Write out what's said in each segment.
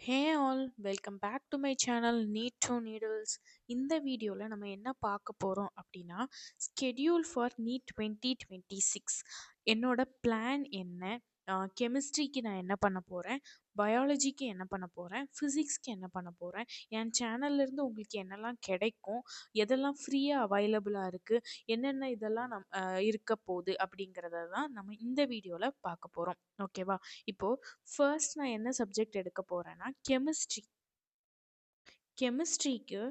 Hey all, welcome back to my channel Need to Needles. இந்த வீடியோவில் நம்ம என்ன பார்க்க போகிறோம் அப்படின்னா ஸ்கெடியூல் ஃபார் நீட் 2026. என்னோட பிளான் என்ன, கெமிஸ்ட்ரிக்கு நான் என்ன பண்ண போகிறேன், பயாலஜிக்கு என்ன பண்ண போகிறேன், ஃபிசிக்ஸ்க்கு என்ன பண்ண போகிறேன், என் சேனல்லேருந்து உங்களுக்கு என்னெல்லாம் கிடைக்கும், எதெல்லாம் ஃப்ரீயாக அவைலபிளாக இருக்குது, என்னென்ன இதெல்லாம் இருக்க போகுது அப்படிங்கிறத தான் நம்ம இந்த வீடியோவில் பார்க்க போகிறோம். ஓகேவா? இப்போது ஃபர்ஸ்ட் நான் என்ன சப்ஜெக்ட் எடுக்க போகிறேன்னா கெமிஸ்ட்ரி. கெமிஸ்ட்ரிக்கு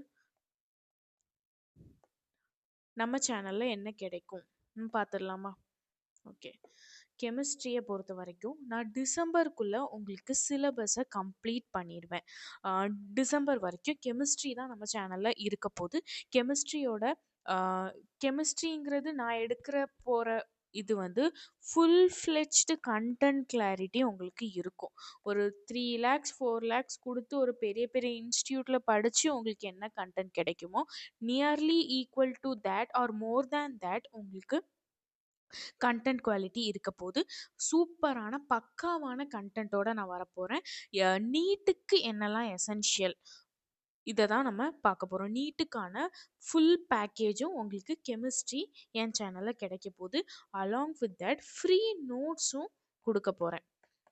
நம்ம சேனலில் என்ன கிடைக்கும் பார்த்துடலாமா? ஓகே, கெமிஸ்ட்ரியை பொறுத்த வரைக்கும் நான் டிசம்பருக்குள்ளே உங்களுக்கு சிலபஸை கம்ப்ளீட் பண்ணிடுவேன். டிசம்பர் வரைக்கும் கெமிஸ்ட்ரி தான் நம்ம சேனலில் இருக்க போகுது. கெமிஸ்ட்ரியோட கெமிஸ்ட்ரிங்கிறது நான் எடுக்கிற போகிற இது வந்து ஃபுல் ஃப்ளெஜ்டு கண்டென்ட் கிளாரிட்டி உங்களுக்கு இருக்கும். ஒரு 3 lakhs 4 lakhs கொடுத்து ஒரு பெரிய பெரிய இன்ஸ்டியூட்டில் படித்து உங்களுக்கு என்ன கண்டென்ட் கிடைக்குமோ nearly equal to that or more than that உங்களுக்கு கண்டென்ட் குவாலிட்டி இருக்க போது. சூப்பரான பக்காவான கண்டென்ட்டோட நான் வரப்போகிறேன். நீட்டுக்கு என்னெல்லாம் எசென்ஷியல் இதை தான் நம்ம பார்க்க போகிறோம். நீட்டுக்கான ஃபுல் பேக்கேஜும் உங்களுக்கு கெமிஸ்ட்ரி என் சேனலில் கிடைக்க போகுது. அலாங் வித் தட் ஃப்ரீ நோட்ஸும் கொடுக்க போகிறேன்.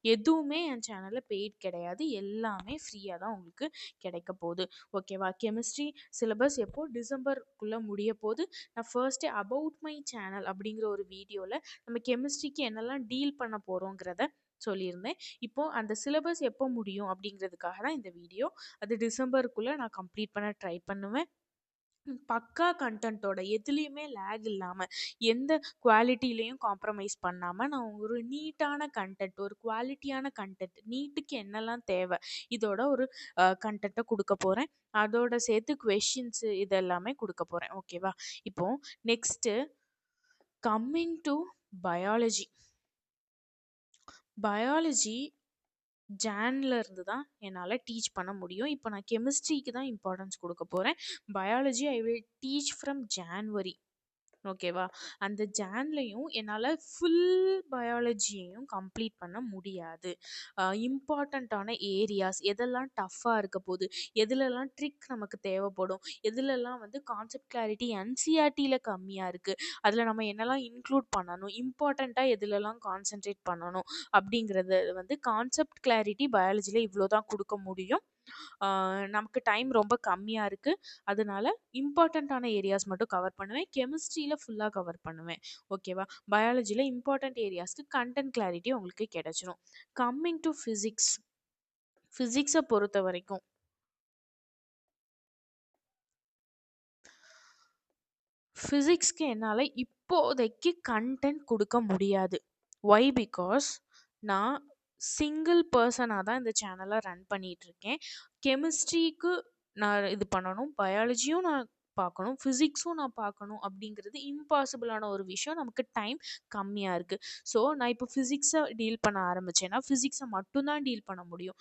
எதுவுமே என் சேனலில் பெய்ட் கிடையாது, எல்லாமே ஃப்ரீயாக தான் உங்களுக்கு கிடைக்க போகுது. ஓகேவா? கெமிஸ்ட்ரி சிலபஸ் எப்போது டிசம்பருக்குள்ளே முடிய போது. நான் ஃபர்ஸ்ட்டு அபவுட் மை சேனல் அப்படிங்கிற ஒரு வீடியோவில் நம்ம கெமிஸ்ட்ரிக்கு என்னெல்லாம் டீல் பண்ண போகிறோங்கிறத சொல்லியிருந்தேன். இப்போது அந்த சிலபஸ் எப்போ முடியும் அப்படிங்கிறதுக்காக தான் இந்த வீடியோ. அது டிசம்பருக்குள்ளே நான் கம்ப்ளீட் பண்ண ட்ரை பண்ணுவேன். பக்கா கண்டென்ட்டோட எதுலேயுமே லேக் இல்லாமல் எந்த குவாலிட்டிலையும் காம்ப்ரமைஸ் பண்ணாமல் நான் ஒரு நீட்டான கண்டென்ட், ஒரு குவாலிட்டியான கண்டென்ட், நீட்டுக்கு என்னெல்லாம் தேவை இதோட ஒரு கண்டென்ட்டை கொடுக்க போகிறேன். அதோட சேர்த்து கொஷின்ஸு இதெல்லாமே கொடுக்க போகிறேன். ஓகேவா? இப்போது next coming to biology. Biology ஜான்ல இருந்து தான் என்னால் டீச் பண்ண முடியும். இப்போ நான் கெமிஸ்ட்ரிக்கு தான் இம்பார்ட்டன்ஸ் கொடுக்க போகிறேன். Biology I will teach from January. ஓகேவா? அந்த ஜான்லையும் என்னால் ஃபுல் பயாலஜியையும் கம்ப்ளீட் பண்ண முடியாது. இம்பார்ட்டண்ட்டான ஏரியாஸ் எதெல்லாம் டஃப்பாக இருக்க போகுது, எதுலெல்லாம் ட்ரிக் நமக்கு தேவைப்படும், எதுலெல்லாம் வந்து கான்செப்ட் கிளாரிட்டி என்சிஆர்டியில் கம்மியாக இருக்குது, அதில் நம்ம என்னெல்லாம் இன்க்ளூட் பண்ணணும், இம்பார்ட்டண்ட்டாக எதுலெல்லாம் கான்சென்ட்ரேட் பண்ணணும் அப்படிங்கிறது வந்து கான்செப்ட் கிளாரிட்டி பயாலஜியில் இவ்வளோ தான் கொடுக்க முடியும். நமக்கு டைம் ரொம்ப கம்மியாக இருக்குது. அதனால இம்பார்ட்டண்ட்டான ஏரியாஸ் மட்டும் கவர் பண்ணுவேன். கெமிஸ்ட்ரியில் ஃபுல்லாக கவர் பண்ணுவேன். ஓகேவா? பயாலஜியில் இம்பார்ட்டண்ட் ஏரியாஸ்க்கு கண்டென்ட் கிளாரிட்டி உங்களுக்கு கிடைச்சிரும். Coming to physics. ஃபிசிக்ஸை பொறுத்த வரைக்கும் ஃபிசிக்ஸ்க்கு என்னால் இப்போதைக்கு கண்டென்ட் கொடுக்க முடியாது. ஒய்? பிகாஸ் நான் சிங்கிள் பர்சனாக தான் இந்த சேனலை ரன் பண்ணிகிட்ருக்கேன். கெமிஸ்ட்ரிக்கு நான் இது பண்ணணும், பயாலஜியும் நான் பார்க்கணும், ஃபிசிக்ஸும் நான் பார்க்கணும் அப்படிங்கிறது இம்பாசிபிளான ஒரு விஷயம். நமக்கு டைம் கம்மியாக இருக்குது. ஸோ நான் இப்போ ஃபிசிக்ஸை டீல் பண்ண ஆரம்பித்தேன்னா ஃபிசிக்ஸை மட்டும்தான் டீல் பண்ண முடியும்.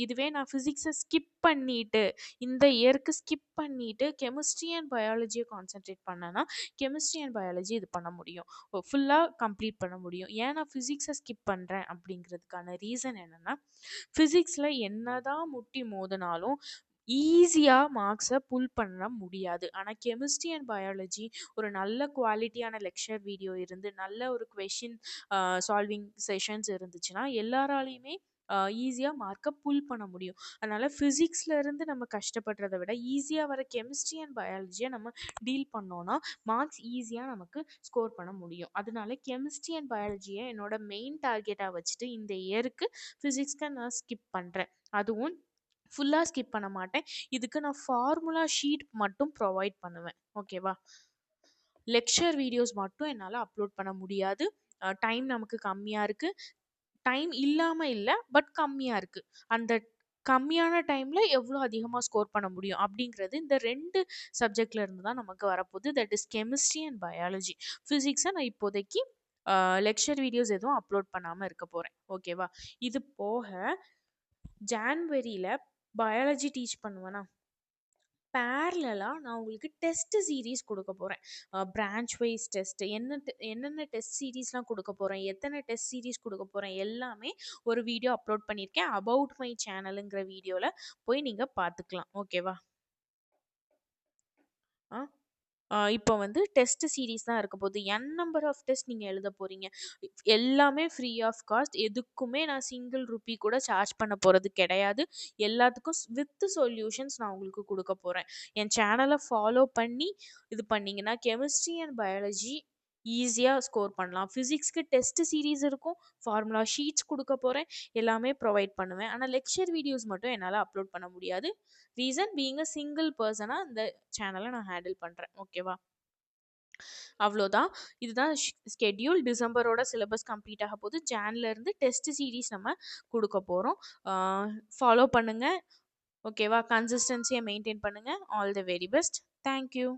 இதுவே நான் ஃபிசிக்ஸை ஸ்கிப் பண்ணிவிட்டு இந்த இயருக்கு ஸ்கிப் பண்ணிவிட்டு கெமிஸ்ட்ரி அண்ட் பயாலஜியை கான்சென்ட்ரேட் பண்ணேன்னா கெமிஸ்ட்ரி அண்ட் பயாலஜி இது பண்ண முடியும், ஃபுல்லாக கம்ப்ளீட் பண்ண முடியும். ஏன் நான் ஃபிசிக்ஸை ஸ்கிப் பண்ணுறேன் அப்படிங்கிறதுக்கான ரீசன் என்னென்னா, ஃபிசிக்ஸில் என்ன தான் முட்டி மோதினாலும் ஈஸியாக மார்க்ஸை புல் பண்ண முடியாது. ஆனால் கெமிஸ்ட்ரி அண்ட் பயாலஜி ஒரு நல்ல குவாலிட்டியான லெக்சர் வீடியோ இருந்து நல்ல ஒரு கொஷின் சால்விங் செஷன்ஸ் இருந்துச்சுன்னா எல்லாராலையுமே ஈஸியாக மார்க்கை புல் பண்ண முடியும். அதனால் ஃபிசிக்ஸ்லேருந்து நம்ம கஷ்டப்படுறத விட ஈஸியாக வர கெமிஸ்ட்ரி அண்ட் பயாலஜியை நம்ம டீல் பண்ணோன்னா மார்க்ஸ் ஈஸியாக நமக்கு ஸ்கோர் பண்ண முடியும். அதனால கெமிஸ்ட்ரி அண்ட் பயாலஜியை என்னோட மெயின் டார்கெட்டாக வச்சுட்டு இந்த இயருக்கு ஃபிசிக்ஸ்க்கு நான் ஸ்கிப் பண்ணுறேன். அதுவும் ஃபுல்லாக ஸ்கிப் பண்ண மாட்டேன். இதுக்கு நான் ஃபார்முலா ஷீட் மட்டும் ப்ரொவைட் பண்ணுவேன். ஓகேவா? லெக்சர் வீடியோஸ் மட்டும் என்னால் அப்லோட் பண்ண முடியாது. டைம் நமக்கு கம்மியாக இருக்குது. டைம் இல்லாமல் இல்லை, பட் கம்மியாக இருக்குது. அந்த கம்மியான டைமில் எவ்வளோ அதிகமாக ஸ்கோர் பண்ண முடியும் அப்படிங்கிறது இந்த 2 சப்ஜெக்டில் இருந்து தான் நமக்கு வரப்போகுது. That is chemistry and biology. ஃபிசிக்ஸை நான் இப்போதைக்கு லெக்சர் வீடியோஸ் எதுவும் அப்லோட் பண்ணாமல் இருக்க போகிறேன். ஓகேவா? இது போக ஜான்வரியில் பயாலஜி டீச் பண்ணுவேனா, பேரலலா நான் உங்களுக்கு டெஸ்ட் சீரிஸ் குடுக்க போறேன். பிரான்ச் வைஸ் டெஸ்ட் என்னென்ன டெஸ்ட் சீரிஸ்லாம் குடுக்க போறேன், எத்தன டெஸ்ட் சீரிஸ் குடுக்க போறேன் எல்லாமே ஒரு வீடியோ அப்லோட் பண்ணியிருக்கேன். அபௌட் மை சேனல்ங்கிற வீடியோல போய் நீங்க பார்த்துக்கலாம். ஓகேவா? ஆ. இப்போ வந்து டெஸ்ட் சீரிஸ் தான் இருக்க போகுது. நம்பர் ஆஃப் டெஸ்ட் நீங்க எழுத போறீங்க. எல்லாமே ஃப்ரீ ஆஃப் காஸ்ட். எதுக்குமே நான் சிங்கிள் ரூபி கூட சார்ஜ் பண்ண போறது கிடையாது. எல்லாத்துக்கும் வித் சொல்யூஷன்ஸ் நான் உங்களுக்கு குடுக்க போறேன். என் சேனல ஃபாலோ பண்ணி இது பண்ணீங்கன்னா, கெமிஸ்ட்ரி அண்ட் பயாலஜி ஈஸியா ஸ்கோர் பண்ணலாம். பிசிக்ஸ்க்கு டெஸ்ட் சீரிஸ் இருக்கும். ஃபார்முலா ஷீட்ஸ் குடுக்க போறேன். எல்லாமே ப்ரொவைட் பண்ணுவேன். ஆனா லெக்சர் வீடியோஸ் மட்டும் என்னால அப்லோட் பண்ண முடியாது. Reason being a single persona இந்த சேனல நான் ஹேண்டில் பண்றேன். ஓகேவா? அவ்வளோதான். இதுதான் ஸ்கெட்யூல். டிசம்பரோட சிலபஸ் கம்ப்ளீட் ஆக போகுது. ஜான்ல இருந்து டெஸ்ட் சீரிஸ் நம்ம குடுக்க போறோம். ஃபாலோ பண்ணுங்க. ஓகேவா? கன்சிஸ்டன்சிய மெயின்டெயின் பண்ணுங்க. All the very best. Thank you.